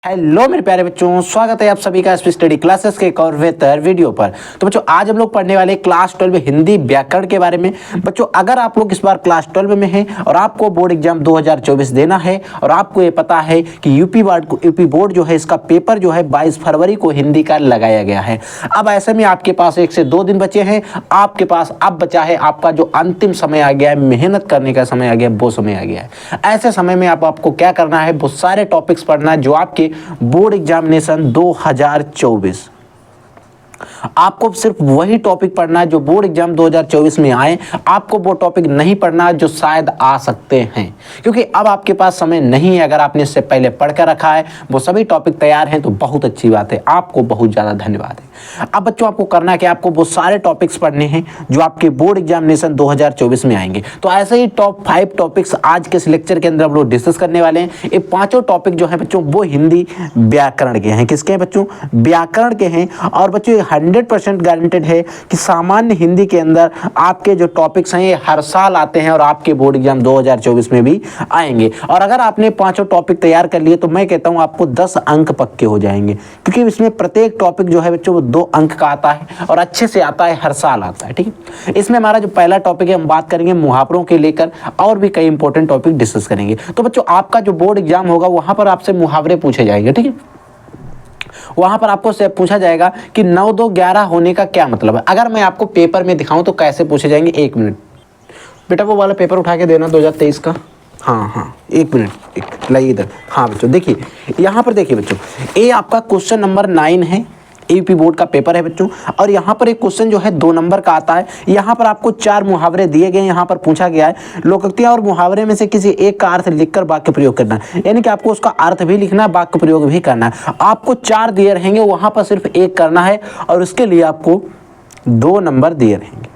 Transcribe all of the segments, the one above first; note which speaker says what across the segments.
Speaker 1: Hello मेरे प्यारे बच्चों, स्वागत है आप सभी का एसपी स्टडी क्लासेस के एक और बेहतर वीडियो पर। तो बच्चों आज हम लोग पढ़ने वाले क्लास 12 हिंदी व्याकरण के बारे में। बच्चों अगर आप लोग इस बार क्लास 12 में हैं और आपको बोर्ड एग्जाम 2024 देना है और आपको ये पता है कि यूपी बोर्ड जो है इसका पेपर जो है 22 फरवरी को हिंदी का लगाया गया है। अब ऐसे में आपके पास 1 से 2 दिन बचे हैं। आपके पास अब बचा है आपका जो अंतिम समय आ गया है, मेहनत करने का समय आ गया, वो समय आ गया है। ऐसे समय में आपको क्या करना है, वो सारे टॉपिक्स पढ़ना है जो आपके बोर्ड एग्जामिनेशन 2024। आपको सिर्फ वही टॉपिक पढ़ना है जो बोर्ड एग्जाम 2024 में आए। आपको वो टॉपिक नहीं पढ़ना है जो शायद आ सकते हैं, क्योंकि अब आपके पास समय नहीं है। अगर आपने इससे पहले पढ़ कर रखा है, वो सभी टॉपिक तैयार हैं, तो बहुत अच्छी बात है, आपको बहुत ज़्यादा धन्यवाद है। अब बच्चों आपको करना है कि आपको वो सारे टॉपिक्स पढ़ने हैं जो आपके बोर्ड एग्जामिनेशन 2024 में आएंगे। तो ऐसे ही टॉप 5 टॉपिक्स आज के इस लेक्चर के अंदर हम लोग डिस्कस करने वाले हैं। ये पांचों टॉपिक जो है बच्चों वो हिंदी व्याकरण के हैं। किसके हैं बच्चों? व्याकरण के हैं। और बच्चों 100% गारंटेड है कि सामान्य हिंदी के अंदर आपके जो टॉपिक्स हैं ये हर साल आते हैं और आपके बोर्ड एग्जाम 2024 में भी आएंगे। और अगर आपने पांचों टॉपिक तैयार कर लिए तो मैं कहता हूं आपको 10 अंक पक्के हो जाएंगे, क्योंकि इसमें प्रत्येक टॉपिक जो है बच्चों वो 2 अंक का आता है और अच्छे से आता है, हर साल आता है। ठीक है, इसमें हमारा जो पहला टॉपिक है हम बात करेंगे मुहावरों के लेकर, और भी कई इंपॉर्टेंट टॉपिक डिस्कस करेंगे। तो बच्चों आपका जो बोर्ड एग्जाम होगा वहां पर आपसे मुहावरे पूछे जाएंगे। ठीक है, वहां पर आपको से पूछा जाएगा कि 9 2 11 होने का क्या मतलब है। अगर मैं आपको पेपर में दिखाऊं तो कैसे पूछे जाएंगे, 1 मिनट बेटा वो वाला पेपर उठा के देना 2023 का। हाँ 1 मिनट लाइए इधर। हाँ बच्चों देखिए, यहाँ पर देखिए बच्चों, ये आपका क्वेश्चन नंबर 9 है। यूपी बोर्ड का पेपर है बच्चों, और यहाँ पर एक क्वेश्चन जो है 2 नंबर का आता है। यहाँ पर आपको 4 मुहावरे दिए गए, यहाँ पर पूछा गया है लोकोक्तियाँ और मुहावरे में से किसी एक का अर्थ लिखकर वाक्य प्रयोग करना है। यानी कि आपको उसका अर्थ भी लिखना है, वाक्य प्रयोग भी करना है। आपको 4 दिए रहेंगे, वहाँ पर सिर्फ 1 करना है और उसके लिए आपको 2 नंबर दिए रहेंगे।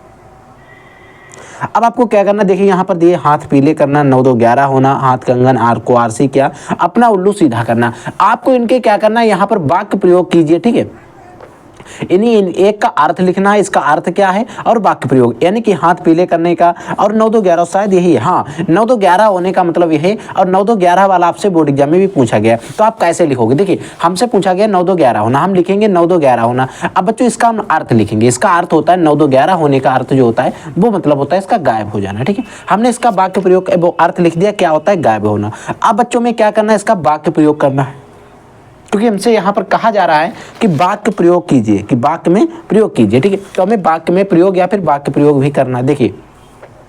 Speaker 1: अब आपको क्या करना, देखिए यहाँ पर दिए हाथ पीले करना, 9 2 11 होना, हाथ कंगन, आर को आरसी किया, अपना उल्लू सीधा करना। आपको इनके क्या करना है, यहाँ पर वाक्य प्रयोग कीजिए। ठीक है, इन्हीं एक का अर्थ लिखना है, इसका अर्थ क्या है, और वाक्य प्रयोग, यानी कि हाथ पीले करने का और 9 2 11 शायद यही है। हाँ 9 2 11 होने का मतलब यह है, और 9 2 11 वाला आपसे बोर्ड एग्जाम में भी पूछा गया। तो आप कैसे लिखोगे, देखिए हमसे पूछा गया 9 2 11 होना, हम लिखेंगे 9 2 11 होना। अब बच्चों इसका हम अर्थ लिखेंगे। इसका अर्थ होता है 9 2 11 होने का अर्थ जो होता है वो मतलब होता है इसका गायब हो जाना। ठीक है, हमने इसका वाक्य प्रयोग वो अर्थ लिख दिया, क्या होता है गायब होना। अब बच्चों में क्या करना है, इसका वाक्य प्रयोग करना है, क्योंकि हमसे यहाँ पर कहा जा रहा है कि वाक्य प्रयोग कीजिए, कि वाक्य में प्रयोग कीजिए। ठीक है, तो हमें वाक्य में प्रयोग या फिर वाक्य प्रयोग भी करना है। देखिए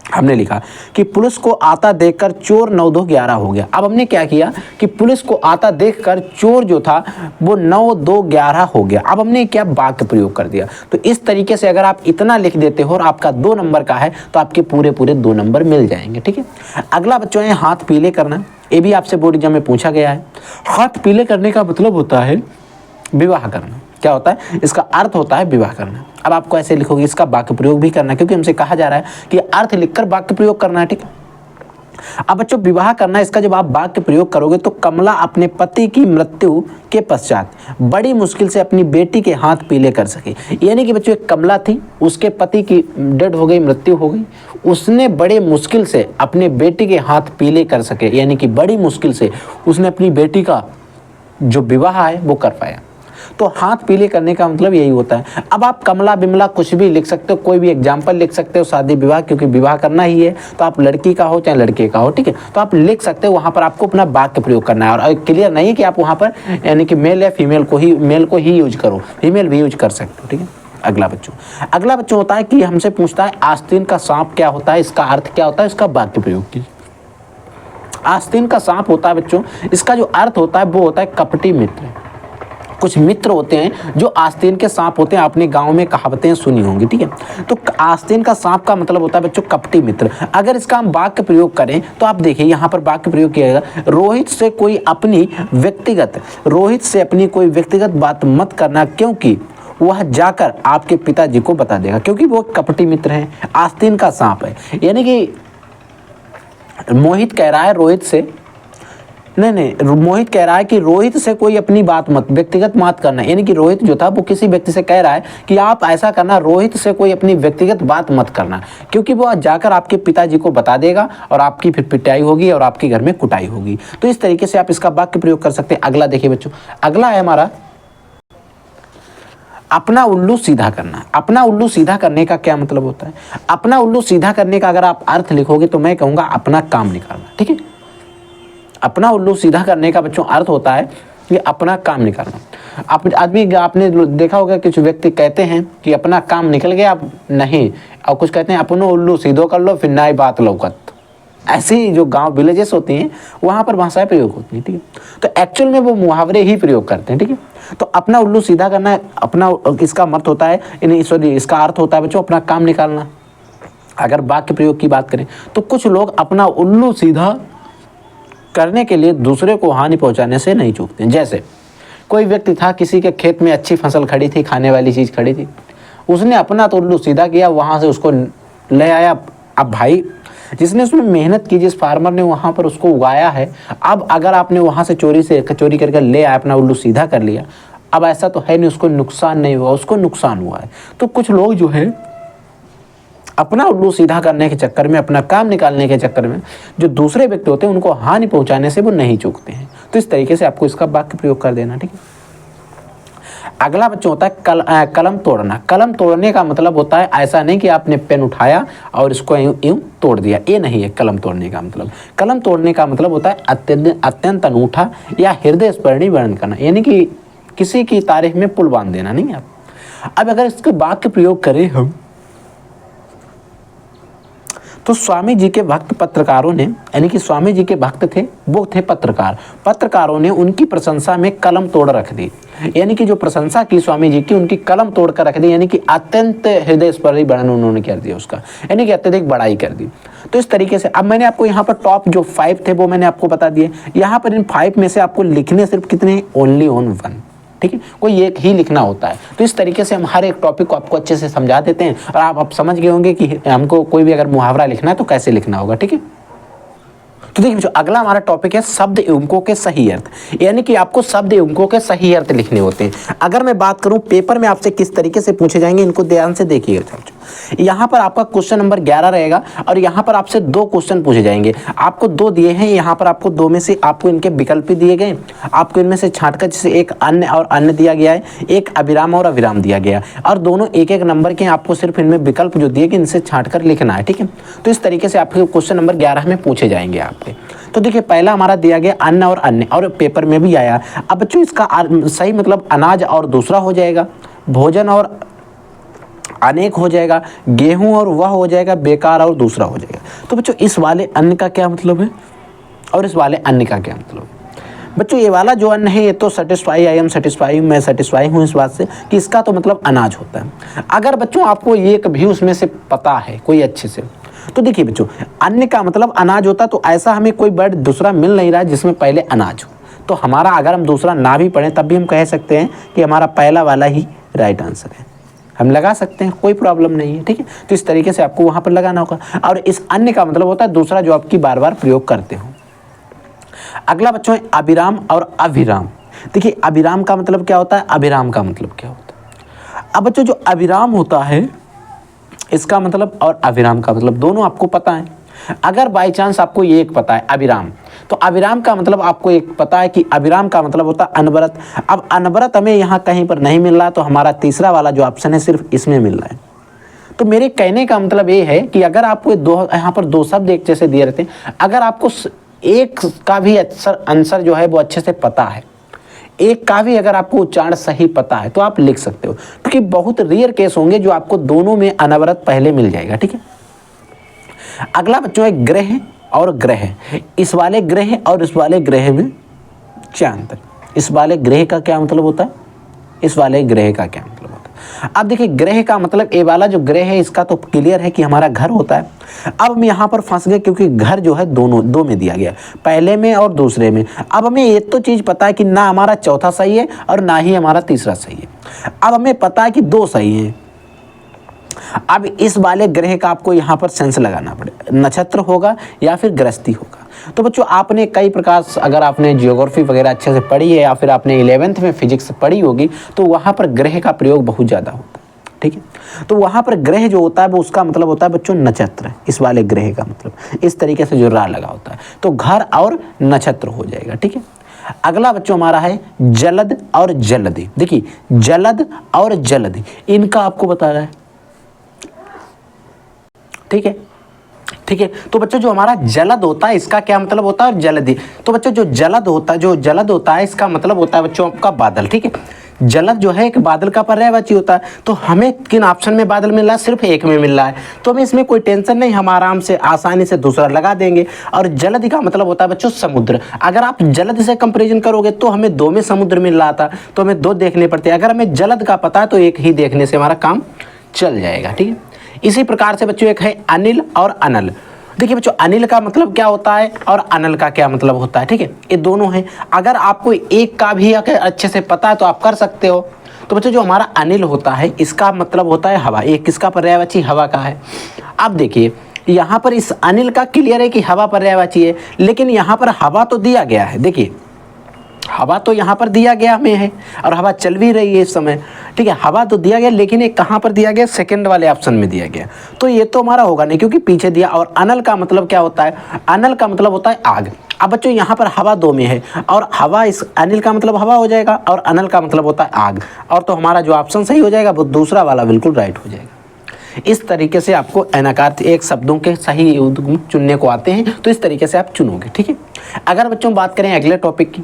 Speaker 1: हमने लिखा कि पुलिस को आता देखकर चोर 9 2 11 हो गया। अब हमने क्या किया कि पुलिस को आता देखकर चोर जो था वो 9 2 11 हो गया। अब हमने क्या वाक्य प्रयोग कर दिया। तो इस तरीके से अगर आप इतना लिख देते हो और आपका 2 नंबर का है तो आपके पूरे 2 नंबर मिल जाएंगे। ठीक है, अगला बच्चों है हाथ पीले करना। ये भी आपसे बोर्ड एग्जाम में पूछा गया है। हाथ पीले करने का मतलब होता है विवाह करना। क्या होता है, इसका अर्थ होता है विवाह करना। अब आपको ऐसे लिखोगे, इसका वाक्य प्रयोग भी करना है, क्योंकि हमसे कहा जा रहा है कि अर्थ लिखकर वाक्य प्रयोग करना है। ठीक है, अब बच्चों विवाह करना, इसका जब आप वाक्य प्रयोग करोगे तो कमला अपने पति की मृत्यु के पश्चात बड़ी मुश्किल से अपनी बेटी के हाथ पीले कर सके। यानी कि बच्चों एक कमला थी, उसके पति की डेड हो गई, मृत्यु हो गई, उसने बड़े मुश्किल से अपने बेटी के हाथ पीले कर सके, यानी कि बड़ी मुश्किल से उसने अपनी बेटी का जो विवाह है वो कर पाया। तो हाथ पीले करने का मतलब यही होता है। अब आप कमला बिमला कुछ भी लिख सकते हो, कोई भी एग्जाम्पल लिख सकते हो, शादी विवाह, क्योंकि विवाह करना ही है, तो आप लड़की का हो चाहे लड़के का हो। ठीक है, तो आप लिख सकते हो, वहां पर आपको अपना वाक्य प्रयोग करना है। और क्लियर नहीं है कि आप वहां पर यानी कि मेल या फीमेल को ही, मेल को ही यूज करो, फीमेल भी यूज कर सकते हो। ठीक है, अगला बच्चों होता है कि हमसे पूछता है आस्तीन का सांप क्या होता है, इसका अर्थ क्या होता है, इसका वाक्य प्रयोग कीजिए। आस्तीन का सांप होता है बच्चों, इसका जो अर्थ होता है वो होता है कपटी मित्र। कुछ मित्र होते हैं जो आस्तीन के सांप होते हैं, आपने गांव में कहावतें सुनी होंगी। ठीक है, तो आस्तीन का सांप का मतलब होता है बच्चों कपटी मित्र। अगर इसका हम वाक्य प्रयोग करें तो आप देखिए यहाँ पर वाक्य प्रयोग किया जाएगा, रोहित से अपनी कोई व्यक्तिगत बात मत करना, क्योंकि वह जाकर आपके पिताजी को बता देगा। क्योंकि वो कपटी मित्र हैं, आस्तीन का सांप है। यानी कि मोहित कह रहा है रोहित से नहीं, मोहित कह रहा है कि रोहित से कोई अपनी बात मत, व्यक्तिगत बात करना, यानी कि रोहित जो था वो किसी व्यक्ति से कह रहा है कि आप ऐसा करना, रोहित से कोई अपनी व्यक्तिगत बात मत करना, क्योंकि वो जाकर आपके पिताजी को बता देगा और आपकी फिर पिटाई होगी और आपके घर में कुटाई होगी। तो इस तरीके से आप इसका वाक्य प्रयोग कर सकते हैं। अगला देखिए बच्चों, अगला है हमारा अपना उल्लू सीधा करना। अपना उल्लू सीधा करने का क्या मतलब होता है? अपना उल्लू सीधा करने का अगर आप अर्थ लिखोगे तो मैं कहूँगा अपना काम निकालना। ठीक है, अपना उल्लू सीधा करने का बच्चों अर्थ होता है कि अपना काम निकालना। आप आदमी, आपने देखा होगा कुछ व्यक्ति कहते हैं कि अपना काम निकल गया, आप नहीं, और कुछ कहते हैं अपनो उल्लू सीधो कर लो फिर नई बात लौकत। ऐसी जो गांव विलेजेस होती हैं वहाँ पर भाषाएं प्रयोग होती हैं। ठीक है, तो एक्चुअल में वो मुहावरे ही प्रयोग करते हैं। ठीक है, तो अपना उल्लू सीधा करना है, अपना इसका अर्थ होता है, सॉरी इसका अर्थ होता है बच्चों अपना काम निकालना। अगर वाक्य प्रयोग की बात करें तो कुछ लोग अपना उल्लू सीधा करने के लिए दूसरे को हानि पहुंचाने से नहीं चूकते हैं। जैसे कोई व्यक्ति था, किसी के खेत में अच्छी फसल खड़ी थी, खाने वाली चीज़ खड़ी थी, उसने अपना तो उल्लू सीधा किया, वहाँ से उसको ले आया। अब भाई जिसने उसमें मेहनत की, जिस फार्मर ने वहाँ पर उसको उगाया है, अब अगर आपने वहाँ से चोरी करके ले आया, अपना उल्लू सीधा कर लिया, अब ऐसा तो है नहीं उसको नुकसान नहीं हुआ, उसको नुकसान हुआ है। तो कुछ लोग जो है अपना उल्लू सीधा करने के चक्कर में, अपना काम निकालने के चक्कर में जो दूसरे व्यक्ति होते हैं उनको हानि पहुंचाने से वो नहीं चूकते हैं। तो इस तरीके से आपको इसका वाक्य प्रयोग कर देना। ठीक है, अगला बच्चों होता है कलम तोड़ना। कलम तोड़ने का मतलब होता है ऐसा नहीं कि आपने पेन उठाया और इसको यूं तोड़ दिया, ये नहीं है कलम तोड़ने का मतलब। कलम तोड़ने का मतलब होता है अत्यंत अनूठा या हृदय स्पर्शी वर्णन करना, यानी कि किसी की तारीफ में पुल बांध देना नहीं आप। अब अगर इसके वाक्य प्रयोग करें हम, तो स्वामी जी के भक्त पत्रकारों ने, यानी कि स्वामी जी के भक्त थे, वो थे पत्रकार, पत्रकारों ने उनकी प्रशंसा में कलम तोड़ रख दी, यानी कि जो प्रशंसा की स्वामी जी की, उनकी कलम तोड़ कर रख दी, यानी कि अत्यंत हृदय स्पर्शी वर्णन उन्होंने कर दिया उसका, यानी कि अत्यधिक बड़ाई कर दी। तो इस तरीके से अब मैंने आपको यहाँ पर टॉप जो 5 थे वो मैंने आपको बता दिए। यहाँ पर इन 5 में से आपको लिखने सिर्फ कितने, ओनली ऑन 1। ठीक है, कोई एक ही लिखना होता है। तो इस तरीके से हम हर एक टॉपिक को आपको अच्छे से समझा देते हैं और आप समझ गए होंगे कि हमको कोई भी अगर मुहावरा लिखना है तो कैसे लिखना होगा। ठीक है, तो देखिए बच्चों अगला हमारा टॉपिक है शब्द एवंकों के सही अर्थ, यानी कि आपको शब्द एवंकों के सही अर्थ लिखने होते हैं। अगर मैं बात करूं पेपर में आपसे किस तरीके से पूछे जाएंगे, इनको ध्यान से देखिएगा। यहाँ पर आपका क्वेश्चन नंबर 11 रहेगा और यहाँ पर आपसे 2 क्वेश्चन पूछे जाएंगे। आपको 2 दिए हैं, यहाँ पर आपको 2 में से आपको इनके विकल्प दिए गए, आपको इनमें से छांटकर, जैसे एक अन्य और अन्य दिया गया है, एक अविराम और अविराम दिया गया, और दोनों 1-1 नंबर के। आपको सिर्फ इनमें विकल्प जो दिए गए इनसे छांटकर लिखना है। ठीक है, तो इस तरीके से आपके क्वेश्चन नंबर 11 में पूछे जाएंगे आपके। तो देखिए पहला हमारा दिया गया अन्न और अन्य, और पेपर में भी आया। अब बच्चों इसका सही मतलब अनाज और दूसरा हो जाएगा, भोजन और अनेक हो जाएगा, गेहूं और वह हो जाएगा, बेकार और दूसरा हो जाएगा। तो बच्चों इस वाले अन्न का क्या मतलब है और इस वाले अन्य का क्या मतलब है? बच्चों ये वाला जो अन्न है ये तो सेटिस्फाई, आई एम सेटिस्फाई, मैं सेटिस्फाई हूँ इस बात से कि इसका तो मतलब अनाज होता है। अगर बच्चों आपको ये कभी उसमें से पता है कोई अच्छे से, तो देखिए बच्चों अन्न का मतलब अनाज होता, तो ऐसा हमें कोई वर्ड दूसरा मिल नहीं रहा है जिसमें पहले अनाज हो। तो हमारा अगर हम दूसरा ना भी पढ़ें तब भी हम कह सकते हैं कि हमारा पहला वाला ही राइट आंसर है, हम लगा सकते हैं, कोई प्रॉब्लम नहीं है। ठीक है, तो इस तरीके से आपको वहाँ पर लगाना होगा। और इस अन्य का मतलब होता है दूसरा जो आपकी बार बार प्रयोग करते हो। अगला बच्चों है अविराम और अविराम। देखिए अविराम का मतलब क्या होता है, अविराम का मतलब क्या होता है। अब बच्चों जो अविराम होता है इसका मतलब और अविराम का मतलब दोनों आपको पता है। अगर बाई चांस आपको ये एक पता है अविराम, तो अविराम का मतलब आपको एक पता है कि अविराम का मतलब होता है अनवरत। अब अनवरत हमें यहाँ कहीं पर नहीं मिल रहा, तो हमारा तीसरा वाला जो ऑप्शन है सिर्फ इसमें मिल रहा है। तो मेरे कहने का मतलब ये है कि अगर आपको यहाँ पर 2 शब्द एक जैसे दिए रहते हैं, अगर आपको एक का भी आंसर जो है वो अच्छे से पता है, एक का भी अगर आपको उच्चारण सही पता है तो आप लिख सकते हो, क्योंकि बहुत रेयर केस होंगे जो आपको दोनों में अनवरत पहले मिल जाएगा। ठीक है, अगला बच्चों है ग्रह और ग्रह। इस वाले ग्रह और इस वाले ग्रह में क्या अंतर, इस वाले ग्रह का क्या मतलब होता है, इस वाले ग्रह का क्या मतलब होता है। अब देखिए ग्रह का मतलब ये वाला जो ग्रह है इसका तो क्लियर है कि हमारा घर होता है। अब हम यहाँ पर फंस गए क्योंकि घर जो है दो में दिया गया, पहले में और दूसरे में। अब हमें ये तो चीज़ पता है कि ना हमारा चौथा सही है और ना ही हमारा तीसरा सही है। अब हमें पता है कि 2 सही हैं। अब इस वाले ग्रह का आपको यहाँ पर सेंस लगाना पड़ेगा, नक्षत्र होगा या फिर गृहस्थी होगा। तो बच्चों आपने कई प्रकार से, अगर आपने जियोग्राफी वगैरह अच्छे से पढ़ी है या फिर आपने 11th में फिजिक्स पढ़ी होगी, तो वहाँ पर ग्रह का प्रयोग बहुत ज़्यादा होता है। ठीक है, तो वहाँ पर ग्रह जो होता है वो उसका मतलब होता है बच्चों नक्षत्र, इस वाले ग्रह का मतलब इस तरीके से जो रा लगा होता है, तो घर और नक्षत्र हो जाएगा। ठीक है, अगला बच्चों हमारा है जलद और जलधि। देखिए जलद और जलधि इनका आपको बता रहा है। ठीक है, ठीक है, तो बच्चों जो हमारा जलद होता है इसका क्या मतलब होता है, और जलधि, तो बच्चों जो जलद होता है इसका मतलब होता है बच्चों आपका बादल। ठीक है, जलद जो है एक बादल का पर्यायवाची होता है। तो हमें किन ऑप्शन में बादल मिल रहा है, सिर्फ एक में मिल रहा है, तो हमें इसमें कोई टेंशन नहीं, हम आराम से आसानी से दूसरा लगा देंगे। और जलधि का मतलब होता है बच्चों समुद्र। अगर आप जलद से कंपेरिजन करोगे तो हमें दो में समुद्र मिल रहा था, तो हमें दो देखने पड़ते हैं। अगर हमें जलद का पता है तो एक ही देखने से हमारा काम चल जाएगा। ठीक है, इसी प्रकार से बच्चों एक है अनिल और अनल। देखिए बच्चों अनिल का मतलब क्या होता है और अनल का क्या मतलब होता है। ठीक है, ये दोनों हैं। अगर आपको एक का भी अच्छे से पता है तो आप कर सकते हो। तो बच्चों जो हमारा अनिल होता है इसका मतलब होता है हवा। एक किसका पर्यायवाची, हवा का है। अब देखिए यहाँ पर इस अनिल का क्लियर है कि हवा पर्यायवाची है, लेकिन यहाँ पर हवा तो दिया गया है। देखिए हवा तो यहाँ पर दिया गया में है और हवा चल भी रही है इस समय। ठीक है, हवा तो दिया गया, लेकिन ये कहाँ पर दिया गया, सेकंड वाले ऑप्शन में दिया गया, तो ये तो हमारा होगा नहीं क्योंकि पीछे दिया। और अनल का मतलब क्या होता है, अनल का मतलब होता है आग। अब बच्चों यहाँ पर हवा दो में है और हवा, इस अनिल का मतलब हवा हो जाएगा और अनल का मतलब होता है आग, और तो हमारा जो ऑप्शन सही हो जाएगा वो दूसरा वाला बिल्कुल राइट हो जाएगा। इस तरीके से आपको अनाकार एक शब्दों के सही चुनने को आते हैं, तो इस तरीके से आप चुनोगे। ठीक है, अगर बच्चों बात करें अगले टॉपिक की,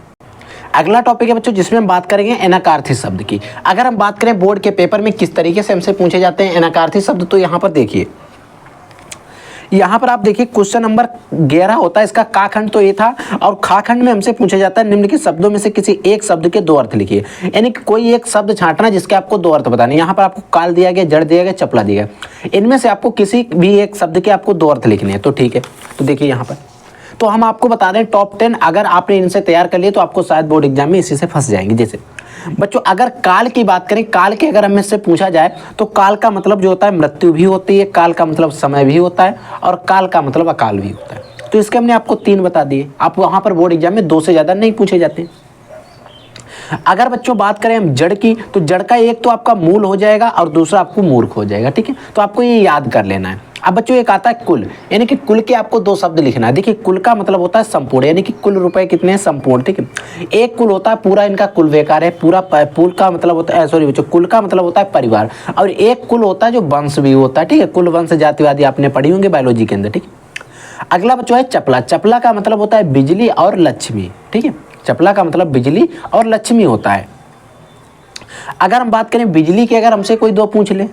Speaker 1: अगला टॉपिक है बच्चों जिसमें हम बात करेंगे अनाकार्थी शब्द की। अगर हम बात करें बोर्ड के पेपर में किस तरीके से हमसे पूछे जाते हैं अनाकार्थी शब्द, तो यहाँ पर देखिए, यहाँ पर आप देखिए क्वेश्चन नंबर 11 होता है, इसका का खंड तो ये था, और खा खंड में हमसे पूछा जाता है निम्नलिखित शब्दों में से किसी एक शब्द के दो अर्थ लिखिए। यानी कि कोई एक शब्द छांटना जिसके आपको दो अर्थ बताने। यहाँ पर आपको काल दिया गया, जड़ दिया गया, चपला दिया गया, इनमें से आपको किसी भी एक शब्द के आपको दो अर्थ लिखने हैं। तो ठीक है, तो देखिए यहाँ पर तो हम आपको बता दें टॉप 10, अगर आपने इनसे तैयार कर लिए तो आपको शायद बोर्ड एग्जाम में इसी से फंस जाएंगे। जैसे बच्चों अगर काल की बात करें, काल के अगर हमें से पूछा जाए तो काल का मतलब जो होता है मृत्यु भी होती है, काल का मतलब समय भी होता है, और काल का मतलब अकाल भी होता है। तो इसके हमने आपको 3 बता दिए। आप वहां पर बोर्ड एग्जाम में 2 से ज्यादा नहीं पूछे जाते। अगर बच्चों बात करें हम जड़ की, तो जड़ का एक तो आपका मूल हो जाएगा और दूसरा आपको मूर्ख हो जाएगा। ठीक है, तो आपको ये याद कर लेना है। अब बच्चों एक आता है कुल, यानी कि कुल के आपको 2 शब्द लिखना है। देखिए कुल का मतलब होता है संपूर्ण, यानी कि कुल रुपए कितने हैं, संपूर्ण। ठीक है, एक कुल होता है पूरा, इनका कुल बेकार है, पूरा कुल का मतलब होता है, सॉरी बच्चों, कुल का मतलब होता है परिवार, और एक कुल होता है जो वंश भी होता है। ठीक है, कुल वंश जातिवादी आपने पढ़ी होंगे बायोलॉजी के अंदर। ठीक है, अगला बच्चों है चपला। चपला का मतलब होता है बिजली और लक्ष्मी। ठीक है, चपला का मतलब बिजली और लक्ष्मी होता है। अगर हम बात करें बिजली की, अगर हमसे कोई 2 पूछ ले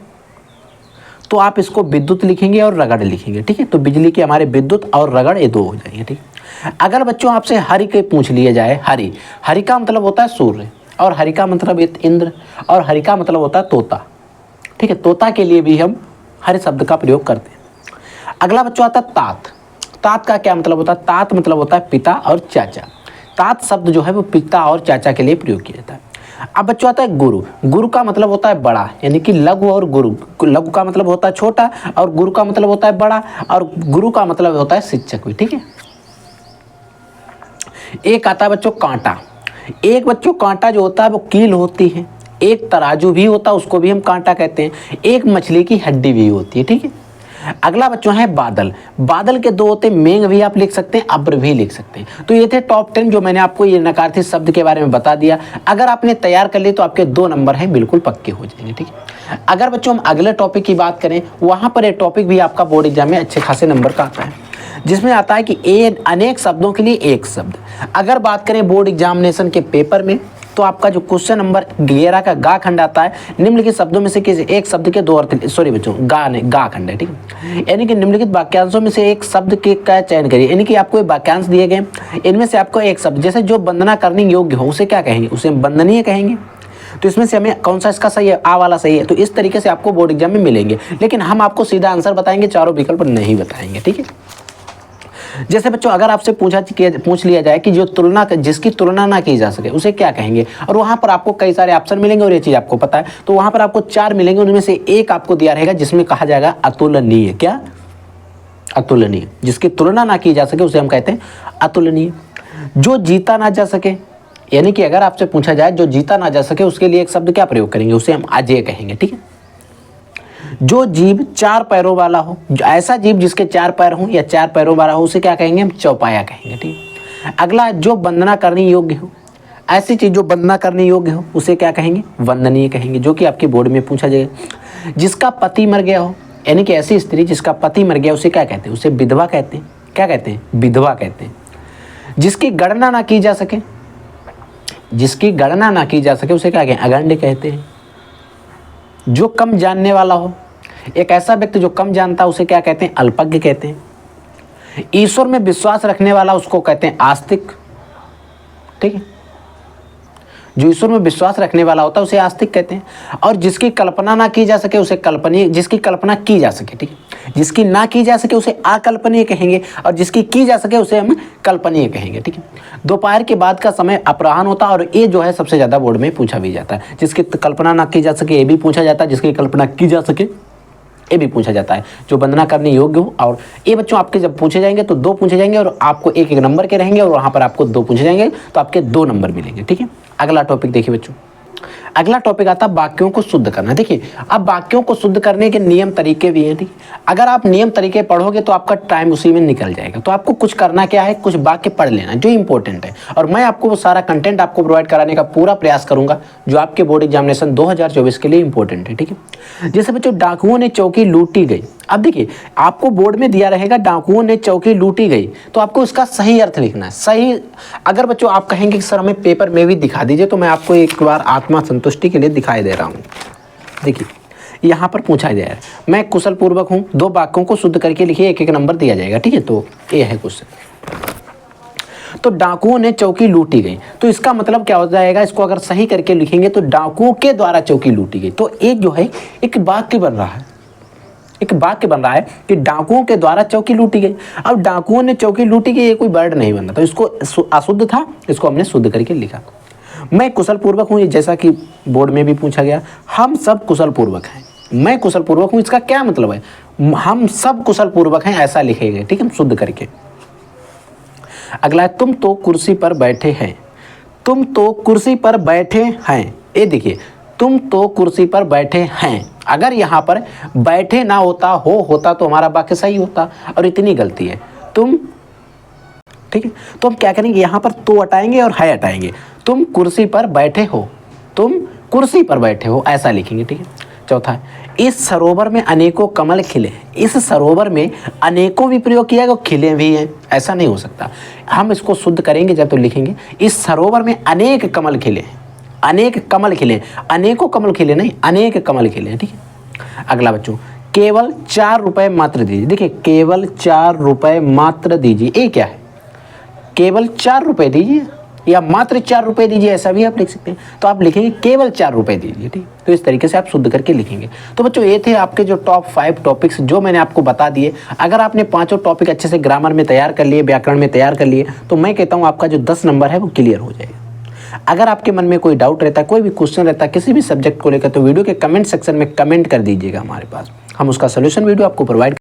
Speaker 1: तो आप इसको विद्युत लिखेंगे और रगड़ लिखेंगे। ठीक है, तो बिजली के हमारे विद्युत और रगड़ ये 2 हो जाएंगे। ठीक है, अगर बच्चों आपसे हरि के पूछ लिया जाए, हरि, हरि का मतलब होता है सूर्य, और हरि का मतलब इंद्र, और हरि का मतलब होता है तोता। ठीक है, तोता के लिए भी हम हरि शब्द का प्रयोग करते हैं। अगला बच्चों आता है तात। तात का क्या मतलब होता है, तात मतलब होता है पिता और चाचा। तात शब्द जो है वो पिता और चाचा के लिए प्रयोग किया जाता है। अब बच्चों आता है गुरु। गुरु का मतलब होता है बड़ा, यानी कि लघु और गुरु। लघु का मतलब होता है छोटा और गुरु का मतलब होता है बड़ा, और गुरु का मतलब होता है शिक्षक भी। ठीक है, एक आता है बच्चों कांटा। एक बच्चों कांटा जो होता है वो कील होती है, एक तराजू भी होता है उसको भी हम कांटा कहते हैं, एक मछली की हड्डी भी होती है। ठीक है, अगला बच्चों है बादल। बादल के 2 होते हैं, मेघ भी आप लिख सकते हैं, अब्र भी लिख सकते हैं। तो ये थे टॉप 10 जो मैंने आपको ये नकारात्मक शब्द के बारे में बता दिया। अगर आपने तैयार कर लिए तो आपके 2 नंबर हैं बिल्कुल पक्के हो जाएंगे। ठीक है, अगर बच्चों हम अगले टॉपिक की बात करें, वहां पर ये टॉपिक भी आपका बोर्ड एग्जाम में अच्छे खासे नंबर का आता है, जिसमें आता है कि अनेक शब्दों के लिए एक शब्द। अगर बात करें बोर्ड एग्जामिनेशन के पेपर में, तो आपका जो क्वेश्चन नंबर 11 का गा खंड आता है, निम्नलिखित शब्दों में से किसी एक शब्द के 2 अर्थ, सॉरी बच्चों गा नहीं, गा खंड है। ठीक है, यानी कि निम्नलिखित वाक्यांशों में से एक शब्द के का चयन करिए। यानी कि आपको वाक्यांश दिए गए, इनमें से आपको एक शब्द, जैसे जो वंदना करने योग्य हो उसे क्या कहेंगे, उसे वंदनीय कहेंगे। तो इसमें से हमें कौन सा इसका सही है, आ वाला सही है। तो इस तरीके से आपको बोर्ड एग्जाम में मिलेंगे, लेकिन हम आपको सीधा आंसर बताएंगे, चारों विकल्प नहीं बताएंगे। ठीक है, जैसे बच्चों अगर आपसे पूछ लिया जाए कि जो तुलना, जिसकी तुलना ना की जा सके उसे क्या कहेंगे, और वहां पर आपको कई सारे ऑप्शन मिलेंगे और ये चीज आपको पता है, तो वहां पर आपको 4 मिलेंगे, उनमें से एक आपको दिया रहेगा जिसमें कहा जाएगा अतुलनीय। क्या अतुलनीय। जिसकी तुलना ना की जा सके उसे हम कहते हैं अतुलनीय। जो जीता ना जा सके, यानी कि अगर आपसे पूछा जाए जो जीता ना जा सके, उसके लिए एक शब्द क्या प्रयोग करेंगे, उसे हम अजेय कहेंगे। ठीक है। जो जीव चार पैरों वाला हो, ऐसा जीव जिसके चार पैर हो या चार पैरों वाला हो, उसे क्या कहेंगे, हम चौपाया कहेंगे। ठीक है। अगला, जो वंदना करने योग्य हो, ऐसी चीज जो वंदना करने योग्य हो उसे क्या कहेंगे, वंदनीय कहेंगे, जो कि आपके बोर्ड में पूछा जाएगा। जिसका पति मर गया हो, यानी कि ऐसी स्त्री जिसका पति मर गया, उसे क्या कहते हैं, उसे विधवा कहते हैं। क्या कहते हैं, विधवा कहते हैं। जिसकी गणना ना की जा सके, जिसकी गणना ना की जा सके उसे क्या कहते हैं, अगण्य कहते हैं। जो कम जानने वाला हो, एक ऐसा व्यक्ति जो कम जानता है उसे क्या कहते हैं, अल्पज्ञ कहते हैं। ईश्वर में विश्वास रखने वाला उसको कहते हैं आस्तिक। ठीक है। जो ईश्वर में विश्वास रखने वाला होता है उसे आस्तिक कहते हैं। और जिसकी कल्पना ना की जा सके उसे कल्पनीय, जिसकी कल्पना की जा सके, ठीक है, जिसकी ना की जा सके उसे अकल्पनीय कहेंगे, और जिसकी की जा सके उसे हम कल्पनीय कहेंगे। ठीक है। दोपहर के बाद का समय अपराह्न होता है, और ये जो है सबसे ज़्यादा बोर्ड में पूछा भी जाता है। जिसकी कल्पना ना की जा सके ये भी पूछा जाता है, जिसकी कल्पना की जा सके ये भी पूछा जाता है। जो वंदना करने योग्य हो, और ये बच्चों आपके जब पूछे जाएंगे तो 2 पूछे जाएंगे, और आपको एक एक नंबर के रहेंगे, और वहाँ पर आपको 2 पूछे जाएंगे तो आपके 2 नंबर मिलेंगे। ठीक है। अगला टॉपिक देखिए बच्चों, अगला टॉपिक आता है वाक्यों को शुद्ध करना। देखिए, अब वाक्यों को शुद्ध करने के नियम तरीके भी हैं। ठीक, अगर आप नियम तरीके पढ़ोगे तो आपका टाइम उसी में निकल जाएगा। तो आपको कुछ करना क्या है, कुछ वाक्य पढ़ लेना जो इंपॉर्टेंट है, और मैं आपको वो सारा कंटेंट आपको प्रोवाइड कराने का पूरा प्रयास करूंगा जो आपके बोर्ड एग्जामिनेशन 2024 के लिए इंपॉर्टेंट है। ठीक है। जैसे बच्चों, डाकुओं ने चौकी लूटी गई। अब देखिए, आपको बोर्ड में दिया रहेगा डाकुओं ने चौकी लूटी गई, तो आपको इसका सही अर्थ लिखना है। सही, अगर बच्चों आप कहेंगे कि सर हमें पेपर में भी दिखा दीजिए, तो मैं आपको एक बार आत्मा संतुष्टि के लिए दिखाई दे रहा हूँ। देखिए, यहाँ पर पूछा जाए, मैं कुशल पूर्वक हूँ, 2 वाक्यों को शुद्ध करके लिखिए, एक एक नंबर दिया जाएगा। ठीक है। तो ये है क्वेश्चन। तो डाकुओं ने चौकी लूटी गई, तो इसका मतलब क्या हो जाएगा, इसको अगर सही करके लिखेंगे तो डाकुओं के द्वारा चौकी लूटी गई। तो एक जो है एक वाक्य बन रहा है, एक वाक्य बन रहा है कि डाकुओं के द्वारा चौकी लूटी गई। अब डाकुओं ने चौकी लूटी गई, ये कोई वर्ड नहीं बन रहा, तो इसको अशुद्ध था, इसको हमने शुद्ध करके लिखा। मैं कुशल पूर्वक हूँ, जैसा कि बोर्ड में भी पूछा गया, हम सब कुशल पूर्वक हैं। मैं कुशल पूर्वक हूँ, इसका क्या मतलब है, हम सब कुशल पूर्वक हैं, ऐसा लिखेंगे। ठीक है, शुद्ध करके। अगला है, तुम तो कुर्सी पर बैठे हैं। तुम तो कुर्सी पर बैठे हैं, ये देखिए, तुम तो कुर्सी पर बैठे हैं। अगर यहाँ पर बैठे ना होता, होता तो हमारा वाक्य सही होता, और इतनी गलती है तुम। ठीक है। तो हम क्या करेंगे, यहाँ पर तो हटाएंगे और है हटाएंगे। तुम कुर्सी पर बैठे हो, तुम कुर्सी पर बैठे हो, ऐसा लिखेंगे। ठीक है। चौथा है, इस सरोवर में अनेकों कमल खिले। इस सरोवर में अनेकों भी प्रयोग किया गया, खिले भी हैं, ऐसा नहीं हो सकता। हम इसको शुद्ध करेंगे जब तो लिखेंगे, इस सरोवर में अनेक कमल खिले, अनेक कमल खिले, अनेकों कमल खिले नहीं, अनेक कमल खिले। ठीक है। अगला बच्चों, केवल 4 रुपए मात्र दीजिए। देखिए, केवल 4 रुपए मात्र दीजिए, ये क्या है, केवल 4 रुपए दीजिए या मात्र 4 रुपए दीजिए, ऐसा भी आप लिख सकते हैं। तो आप लिखेंगे केवल 4 रुपए दीजिए। ठीक, तो इस तरीके से आप शुद्ध करके लिखेंगे। तो बच्चों, ये थे आपके जो टॉप 5 टॉपिक्स जो मैंने आपको बता दिए। अगर आपने 5 टॉपिक अच्छे से ग्रामर में तैयार कर लिए, व्याकरण में तैयार कर लिए, तो मैं कहता हूँ आपका जो 10 नंबर है वो क्लियर हो जाएगा। अगर आपके मन में कोई डाउट रहता है, कोई भी क्वेश्चन रहता है किसी भी सब्जेक्ट को लेकर, तो वीडियो के कमेंट सेक्शन में कमेंट कर दीजिएगा हमारे पास, हम उसका सोल्यूशन वीडियो आपको प्रोवाइड